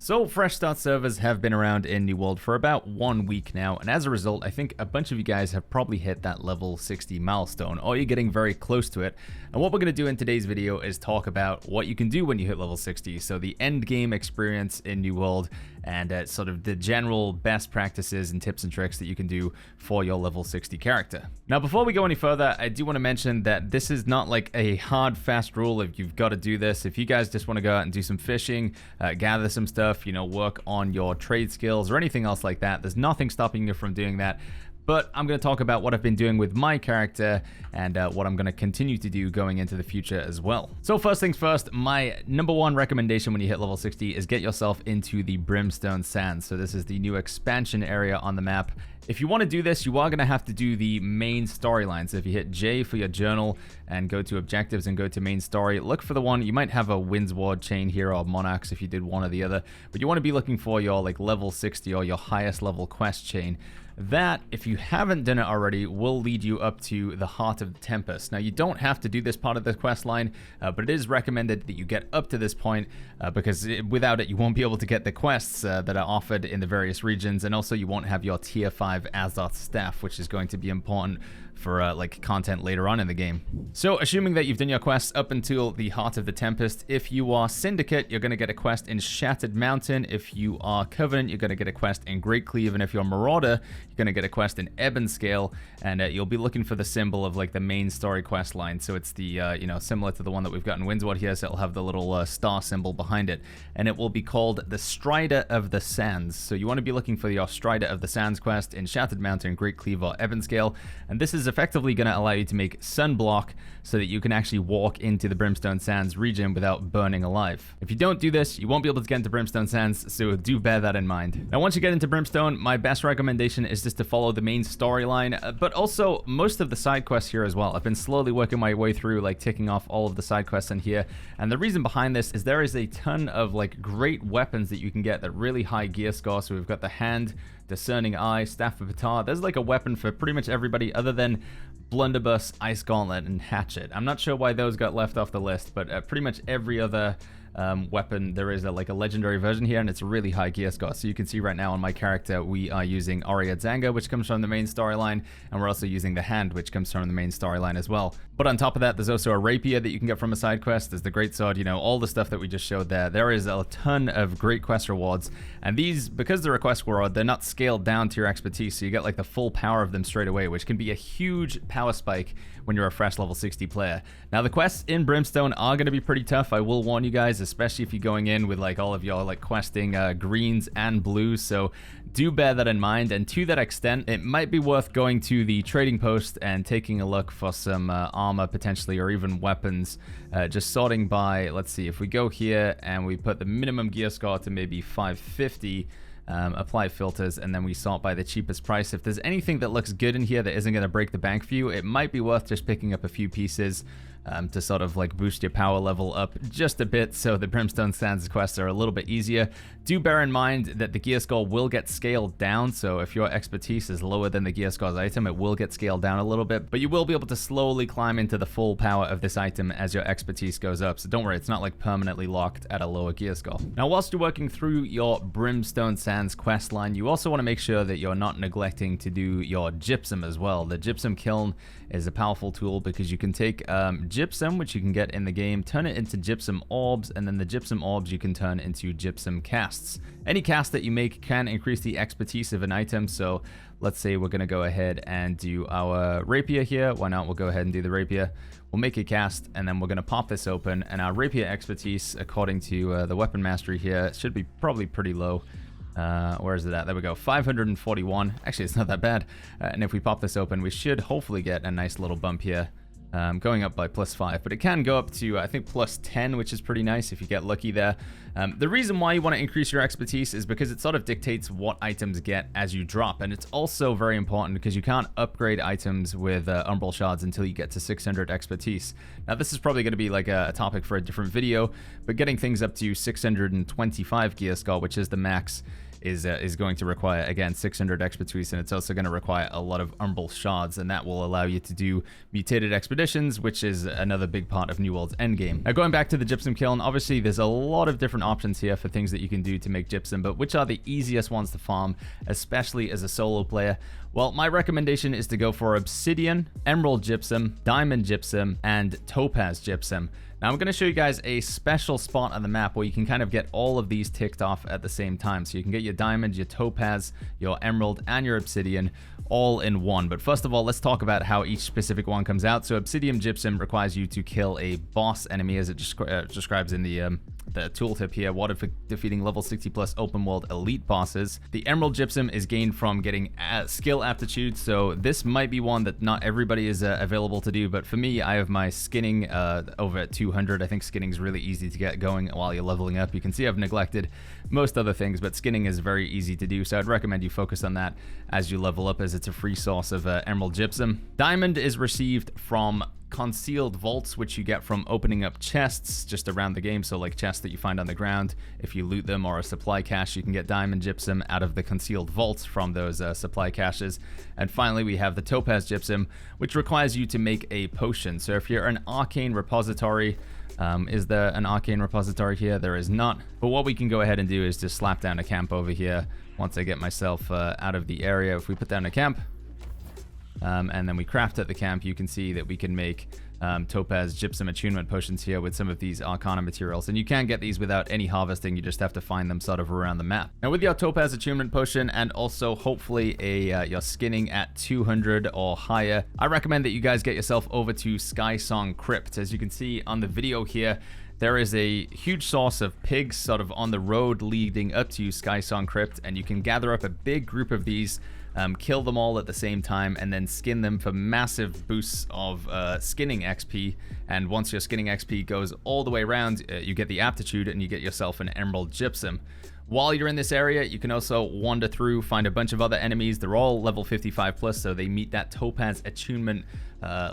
So Fresh Start servers have been around in New World for about 1 week now, and as a result, I think a bunch of you guys have probably hit that level 60 milestone, or you're getting very close to it. And what we're going to do in today's video is talk about what you can do when you hit level 60, so the end game experience in New World, and sort of the general best practices and tips and tricks that you can do for your level 60 character. Now, before we go any further, I do want to mention that this is not like a hard, fast rule if you've got to do this. If you guys just want to go out and do some fishing, gather some stuff, work on your trade skills or anything else like that, there's nothing stopping you from doing that. But I'm going to talk about what I've been doing with my character and what I'm going to continue to do going into the future as well. So first things first, my number one recommendation when you hit level 60 is get yourself into the Brimstone Sands. So this is the new expansion area on the map. If you want to do this, you are going to have to do the main storyline. So if you hit J for your journal and go to objectives and go to main story, look for the one. You might have a Windsward chain here or Monarchs if you did one or the other, but you want to be looking for your like level 60 or your highest level quest chain. That, if you haven't done it already, will lead you up to the Heart of Tempest. Now, you don't have to do this part of the quest line, but it is recommended that you get up to this point because without it, you won't be able to get the quests that are offered in the various regions, and also you won't have your tier 5 Azoth staff, which is going to be important for like content later on in the game. So assuming that you've done your quests up until the Heart of the Tempest, if you are Syndicate, you're going to get a quest in Shattered Mountain. If you are Covenant, you're going to get a quest in Great Cleave, and if you're Marauder, you're going to get a quest in Ebon Scale, and you'll be looking for the symbol of like the main story quest line. So it's the similar to the one that we've got in Windsward here, so it'll have the little star symbol behind it, and it will be called the Strider of the Sands. So you want to be looking for your Strider of the Sands quest in Shattered Mountain, Great Cleave, or Ebon Scale, and this is effectively going to allow you to make sunblock so that you can actually walk into the Brimstone Sands region without burning alive. If you don't do this, you won't be able to get into Brimstone Sands, so do bear that in mind. Now, once you get into Brimstone, my best recommendation is just to follow the main storyline, but also most of the side quests here as well. I've been slowly working my way through, like ticking off all of the side quests in here, and the reason behind this is there is a ton of like great weapons that you can get that really high gear score. So we've got the Hand, Discerning Eye, Staff of Ptah. There's like a weapon for pretty much everybody other than Blunderbuss, Ice Gauntlet, and Hatchet. I'm not sure why those got left off the list, but pretty much every other weapon, there is a legendary version here, and it's a really high gear score. So you can see right now on my character, we are using Aurea Zanga, which comes from the main storyline, and we're also using the Hand, which comes from the main storyline as well. But on top of that, there's also a rapier that you can get from a side quest. There's the great sword, all the stuff that we just showed there. There is a ton of great quest rewards, and these, because they're a quest reward, they're not scaled down to your expertise, so you get like the full power of them straight away, which can be a huge power spike when you're a fresh level 60 player. Now, the quests in Brimstone are going to be pretty tough, I will warn you guys, especially if you're going in with like all of your like questing greens and blues, so do bear that in mind. And to that extent, it might be worth going to the trading post and taking a look for some armor potentially, or even weapons, just sorting by, let's see, if we go here and we put the minimum gear score to maybe 550, apply filters, and then we sort by the cheapest price. If there's anything that looks good in here that isn't going to break the bank for you, it might be worth just picking up a few pieces to sort of like boost your power level up just a bit, so the Brimstone Sands quests are a little bit easier. Do bear in mind that the gear score will get scaled down, so if your expertise is lower than the gear scores item, it will get scaled down a little bit, but you will be able to slowly climb into the full power of this item as your expertise goes up, so don't worry, it's not like permanently locked at a lower gear score. Now, whilst you're working through your Brimstone Sands quest line, you also want to make sure that you're not neglecting to do your gypsum as well. The gypsum kiln is a powerful tool because you can take gypsum, which you can get in the game, turn it into gypsum orbs, and then the gypsum orbs you can turn into gypsum casts. Any cast that you make can increase the expertise of an item, so let's say we're going to go ahead and do our rapier here. Why not? We'll go ahead and do the rapier. We'll make a cast, and then we're going to pop this open, and our rapier expertise, according to the weapon mastery here, should be probably pretty low. Where is it at? There we go, 541. Actually, it's not that bad. And if we pop this open, we should hopefully get a nice little bump here. Going up by +5, but it can go up to, I think, +10, which is pretty nice if you get lucky there. The reason why you want to increase your expertise is because it sort of dictates what items get as you drop, and it's also very important because you can't upgrade items with Umbral Shards until you get to 600 expertise. Now, this is probably going to be like a topic for a different video, but getting things up to 625 gear score, which is the max, is going to require, again, 600 expertise, and it's also going to require a lot of umbral shards, and that will allow you to do mutated expeditions, which is another big part of New World's endgame. Now, going back to the gypsum kiln, obviously there's a lot of different options here for things that you can do to make gypsum, but which are the easiest ones to farm, especially as a solo player? Well, my recommendation is to go for obsidian, emerald gypsum, diamond gypsum, and topaz gypsum. Now, I'm going to show you guys a special spot on the map where you can kind of get all of these ticked off at the same time. So you can get your diamond, your topaz, your emerald, and your obsidian all in one. But first of all, let's talk about how each specific one comes out. So obsidian gypsum requires you to kill a boss enemy, as it describes in the tooltip here, water for defeating level 60 plus open world elite bosses. The emerald gypsum is gained from getting skill aptitude, so this might be one that not everybody is available to do, but for me, I have my skinning over at 200. I think skinning is really easy to get going while you're leveling up. You can see I've neglected most other things, but skinning is very easy to do, so I'd recommend you focus on that as you level up, as it's a free source of emerald gypsum. Diamond is received from concealed vaults, which you get from opening up chests just around the game, so like chests that you find on the ground. If you loot them, or a supply cache, you can get diamond gypsum out of the concealed vaults from those supply caches. And finally, we have the topaz gypsum, which requires you to make a potion. So if you're an arcane repository, is there an arcane repository here? There is not, but what we can go ahead and do is just slap down a camp over here once I get myself out of the area. If we put down a camp, and then we craft at the camp, you can see that we can make topaz gypsum attunement potions here with some of these arcana materials, and you can get these without any harvesting. You just have to find them sort of around the map. Now, with your topaz attunement potion and also hopefully your skinning at 200 or higher, I recommend that you guys get yourself over to Skysong Crypt. As you can see on the video here, there is a huge source of pigs sort of on the road leading up to Skysong Crypt, and you can gather up a big group of these, kill them all at the same time, and then skin them for massive boosts of skinning XP. And once your skinning XP goes all the way around, you get the aptitude and you get yourself an emerald gypsum. While you're in this area, you can also wander through, find a bunch of other enemies. They're all level 55 plus, so they meet that topaz attunement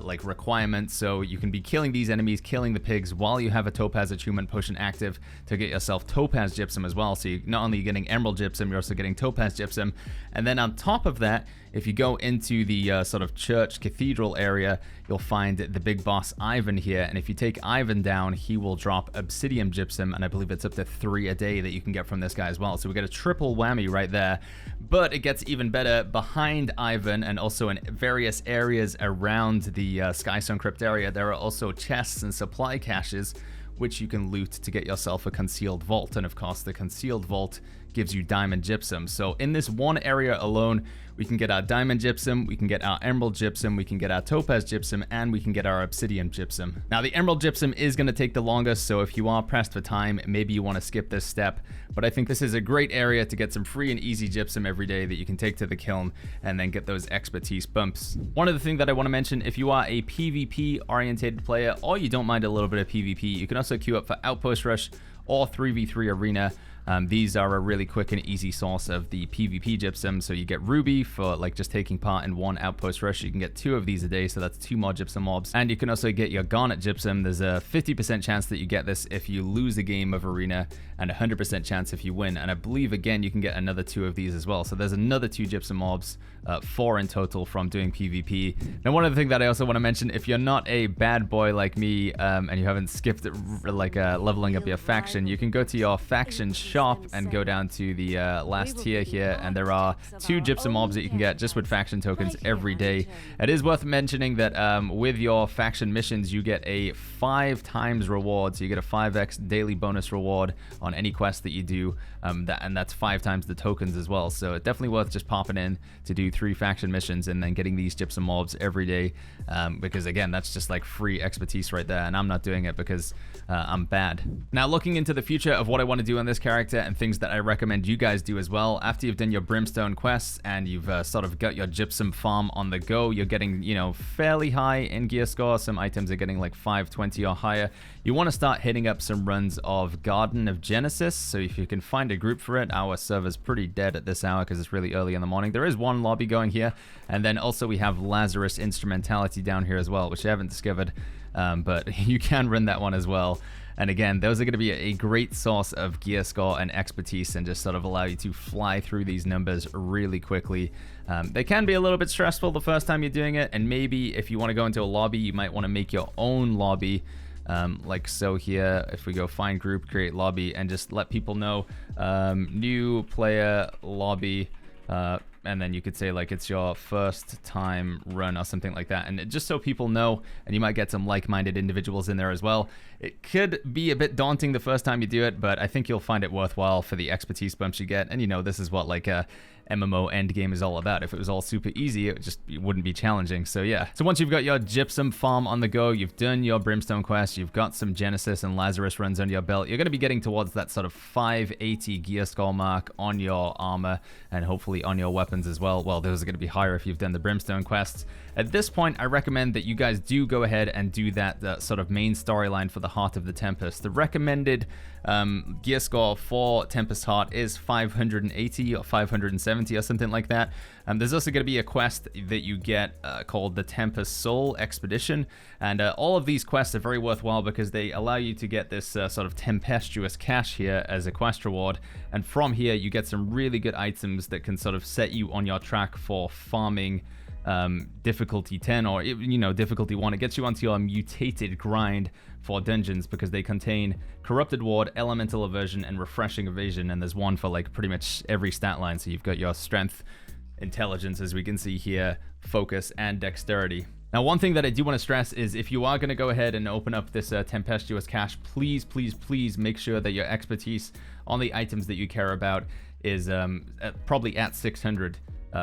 like requirement. So you can be killing these enemies, killing the pigs, while you have a topaz attunement potion active to get yourself topaz gypsum as well. So you're not only getting emerald gypsum, you're also getting topaz gypsum. And then on top of that, if you go into the sort of church cathedral area, you'll find the big boss Ivan here. And if you take Ivan down, he will drop obsidian gypsum, and I believe it's up to 3 a day that you can get from this guy as well. So we get a triple whammy right there. But it gets even better behind Ivan, and also in various areas around the Skysong Crypt area. There are also chests and supply caches which you can loot to get yourself a concealed vault. And of course, the concealed vault gives you diamond gypsum. So in this one area alone, we can get our diamond gypsum, we can get our emerald gypsum, we can get our topaz gypsum, and we can get our obsidian gypsum. Now, the emerald gypsum is going to take the longest, so if you are pressed for time, maybe you want to skip this step. But I think this is a great area to get some free and easy gypsum every day that you can take to the kiln and then get those expertise bumps. One other thing that I want to mention, if you are a PvP oriented player, or you don't mind a little bit of PvP, you can also queue up for Outpost Rush or 3v3 Arena. These are a really quick and easy source of the PvP gypsum. So you get ruby for like just taking part in one outpost rush. You can get 2 of these a day, so that's 2 more gypsum mobs. And you can also get your garnet gypsum. There's a 50% chance that you get this if you lose a game of arena, and 100% chance if you win. And I believe again you can get another 2 of these as well. So there's another 2 gypsum mobs, 4 in total from doing PvP. Now, one other thing that I also want to mention, if you're not a bad boy like me, and you haven't skipped like leveling up your faction, you can go to your faction shop and go down to the last tier here, and there are 2 gypsum mobs that you can get just with faction tokens every day. It is worth mentioning that with your faction missions, you get a 5 times reward, so you get a 5x daily bonus reward on any quest that you do, and that's 5 times the tokens as well. So it's definitely worth just popping in to do 3 faction missions and then getting these gypsum mobs every day, because again, that's just like free expertise right there, and I'm not doing it because I'm bad. Now, looking into the future of what I want to do on this character and things that I recommend you guys do as well, after you've done your brimstone quests and you've sort of got your gypsum farm on the go, you're getting, you know, fairly high in gear score. Some items are getting like 520 or higher. You want to start hitting up some runs of Garden of Genesis. So if you can find a group for it, our server's pretty dead at this hour because it's really early in the morning. There is one lobby going here, and then also we have Lazarus Instrumentality down here as well, which I haven't discovered, but you can run that one as well. And again, those are going to be a great source of gear score and expertise and just sort of allow you to fly through these numbers really quickly. They can be a little bit stressful the first time you're doing it, and maybe if you want to go into a lobby, you might want to make your own lobby. Like so here, if we go find group, create lobby, and just let people know, new player lobby, and then you could say like it's your first time run or something like that, and just so people know, and you might get some like-minded individuals in there as well. It could be a bit daunting the first time you do it, but I think you'll find it worthwhile for the expertise bumps you get. And you know, this is what like a MMO Endgame is all about. If it was all super easy, it wouldn't be challenging. So yeah. So once you've got your Gypsum farm on the go, you've done your Brimstone quest, you've got some Genesis and Lazarus runs under your belt, you're going to be getting towards that sort of 580 gear score mark on your armor and hopefully on your weapons as well. Well, those are going to be higher if you've done the Brimstone quests. At this point, I recommend that you guys do go ahead and do that sort of main storyline for the Heart of the Tempest. The recommended gear score for Tempest Heart is 580 or 570 or something like that. There's also going to be a quest that you get called the Tempest Soul Expedition, and all of these quests are very worthwhile because they allow you to get this sort of tempestuous cache here as a quest reward, and from here you get some really good items that can sort of set you on your track for farming difficulty 10 or, you know, difficulty 1. It gets you onto your mutated grind for dungeons because they contain corrupted ward, elemental aversion, and refreshing evasion, and there's one for like pretty much every stat line. So you've got your strength, intelligence, as we can see here, focus, and dexterity. Now, one thing that I do want to stress is if you are going to go ahead and open up this tempestuous cache, please make sure that your expertise on the items that you care about is probably at 600.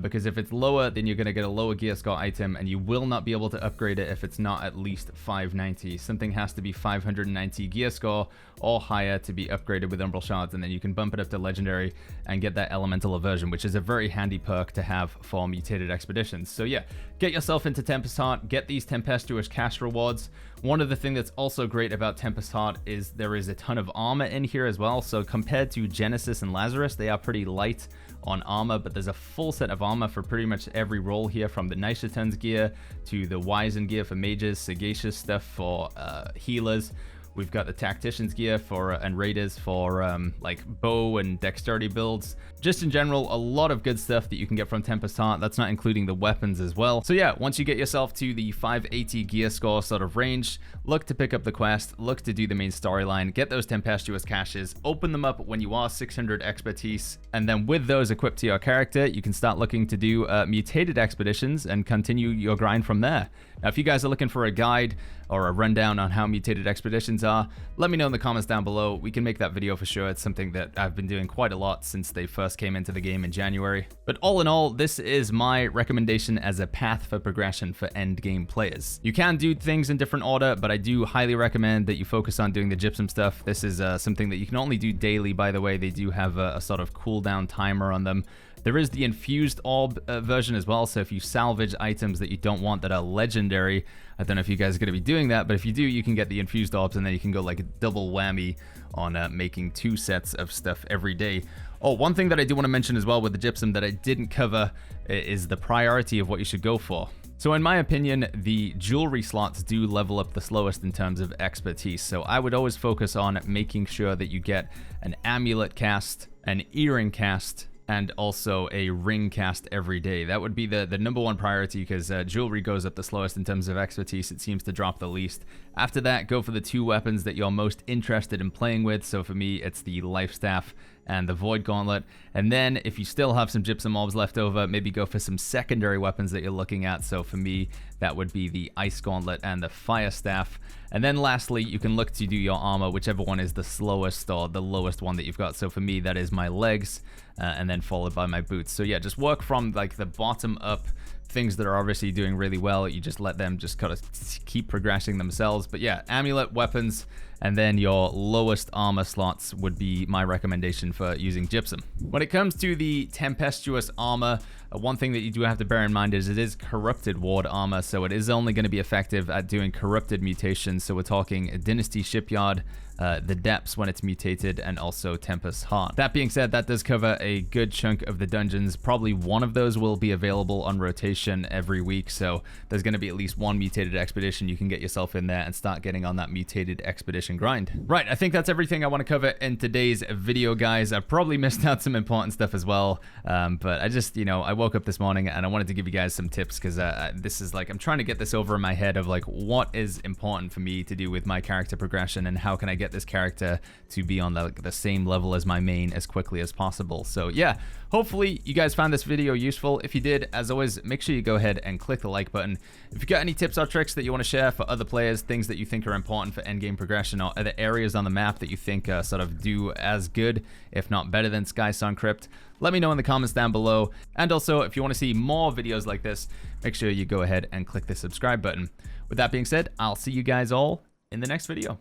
Because if it's lower, then you're going to get a lower gear score item, and you will not be able to upgrade it if it's not at least 590. Something has to be 590 gear score or higher to be upgraded with Umbral Shards, and then you can bump it up to Legendary and get that Elemental Aversion, which is a very handy perk to have for mutated expeditions. So yeah, get yourself into Tempest Heart, get these Tempestuous cash rewards. One of the things that's also great about Tempest Heart is there is a ton of armor in here as well. So compared to Genesis and Lazarus, they are pretty light on armor, but there's a full set of armor for pretty much every role here, from the Nishatun's gear to the Wizen gear for mages, Sagacious stuff for healers. We've got the Tactician's gear for and Raiders for like bow and dexterity builds. Just in general, a lot of good stuff that you can get from Tempest Heart. That's not including the weapons as well. So yeah, once you get yourself to the 580 gear score sort of range, look to pick up the quest, look to do the main storyline, get those tempestuous caches, open them up when you are 600 expertise, and then with those equipped to your character, you can start looking to do mutated expeditions and continue your grind from there. Now, if you guys are looking for a guide or a rundown on how mutated expeditions are, let me know in the comments down below. We can make that video for sure. It's something that I've been doing quite a lot since they first came into the game in January. But all in all, this is my recommendation as a path for progression for endgame players. You can do things in different order, but I do highly recommend that you focus on doing the Gypsum stuff. This is something that you can only do daily, by the way. They do have a sort of cooldown timer on them. There is the infused orb version as well, so if you salvage items that you don't want that are legendary, I don't know if you guys are going to be doing that, but if you do, you can get the infused orbs, and then you can go like a double whammy on making 2 sets of stuff every day. Oh, one thing that I do want to mention as well with the Gypsum that I didn't cover is the priority of what you should go for. So in my opinion, the jewelry slots do level up the slowest in terms of expertise, so I would always focus on making sure that you get an amulet cast, an earring cast, and also a ring cast every day. That would be the number one priority, because jewelry goes up the slowest in terms of expertise. It seems to drop the least. After that, go for the 2 weapons that you're most interested in playing with. So for me, it's the Life Staff and the Void Gauntlet. And then if you still have some Gypsum Orbs left over, maybe go for some secondary weapons that you're looking at. So for me, that would be the Ice Gauntlet and the Fire Staff. And then lastly, you can look to do your armor, whichever one is the slowest or the lowest one that you've got. So for me, that is my legs, and then followed by my boots. So yeah, just work from like the bottom up. Things that are obviously doing really well, you just let them just kind of keep progressing themselves. But yeah, amulet, weapons, and then your lowest armor slots would be my recommendation for using Gypsum. When it comes to the Tempestuous armor, one thing that you do have to bear in mind is it is corrupted ward armor, so it is only going to be effective at doing corrupted mutations. So we're talking Dynasty Shipyard, the depths when it's mutated, and also Tempest's heart. That being said, that does cover a good chunk of the dungeons. Probably one of those will be available on rotation every week, so there's going to be at least one mutated expedition. You can get yourself in there and start getting on that mutated expedition grind. Right, I think that's everything I want to cover in today's video, guys. I've probably missed out some important stuff as well, but I just, I woke up this morning and I wanted to give you guys some tips, because this is like, I'm trying to get this over in my head of like, what is important for me to do with my character progression, and how can I get this character to be on the same level as my main as quickly as possible. So yeah, hopefully you guys found this video useful. If you did, as always, make sure you go ahead and click the like button. If you got any tips or tricks that you want to share for other players, things that you think are important for endgame progression, or other areas on the map that you think sort of do as good, if not better than Skysong Crypt, let me know in the comments down below. And also, if you want to see more videos like this, make sure you go ahead and click the subscribe button. With that being said, I'll see you guys all in the next video.